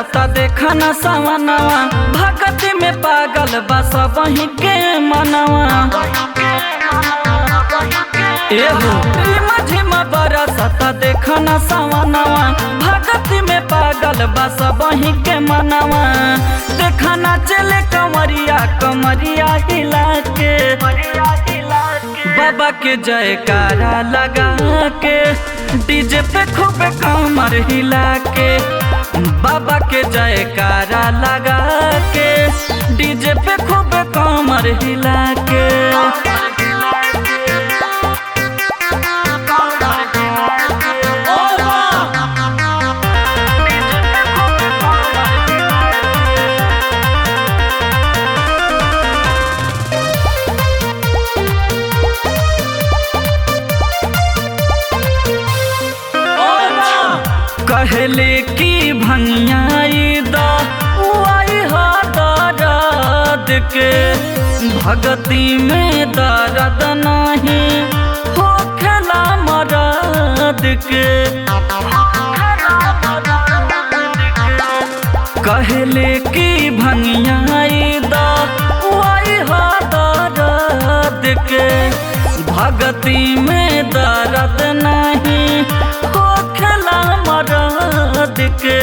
बरसता देखा न सवनवा, भगती में पागल बस वहीं के मनवा। एहो झिमा झिमा बरसता देखा न सवनवा, भगती में पागल बस वहीं के मनवा। देखा न चले कमरिया कमरिया हिला के, बाबा के जयकारा लगा के, डीजे पे खूब कमर हिला के। बाबा के जयकारा लगा के, डीजे पे खूब कमर हिला के। कहले की भंगियाई दा उआई हा दर्द के, भगती में दर्द नहीं हो खेला मरद के। कहले की भंगियाई दा उआई हा दर्द के, भगती में दर्द नहीं हो खेला मरद के।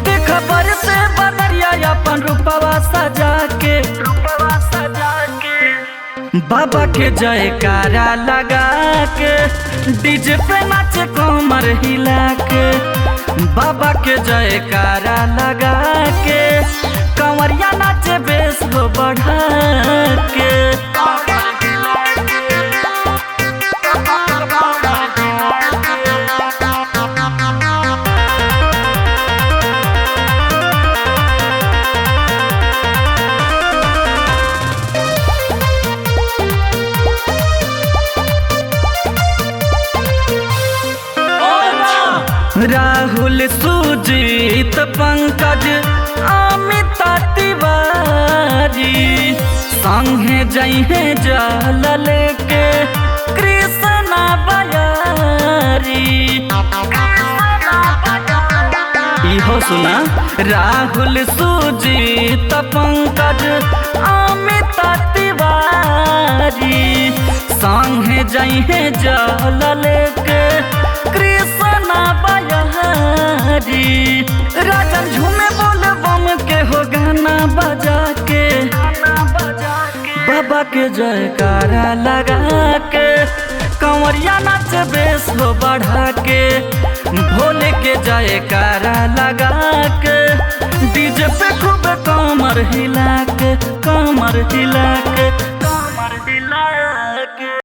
देख पर से बदरिया अपन रूपवा सजा के, बाबा के जयकारा लगा के, डीजे पे नाचे कमर हिला के। बाबा के जयकारा लगा के, कंवरिया नाचे बेस हो बढ़ा के। राहुल सुजीत पंकज अमित तिवारी, संगे जइहे जल लेके कृष्णा बयारी। इहो सुना राहुल सुजीत पंकज अमित तिवारी, संगे जइहे जल लेके कृष्णा बयारी। राजन झूमे बोल बम के हो गाना बजा के, बाबा के जयकारा लगा के, कंवरिया नाच बेस हो बढ़ा के। भोले के जयकारा लगा के, डीजे पे खूब कमर हिला के, कमर हिला के।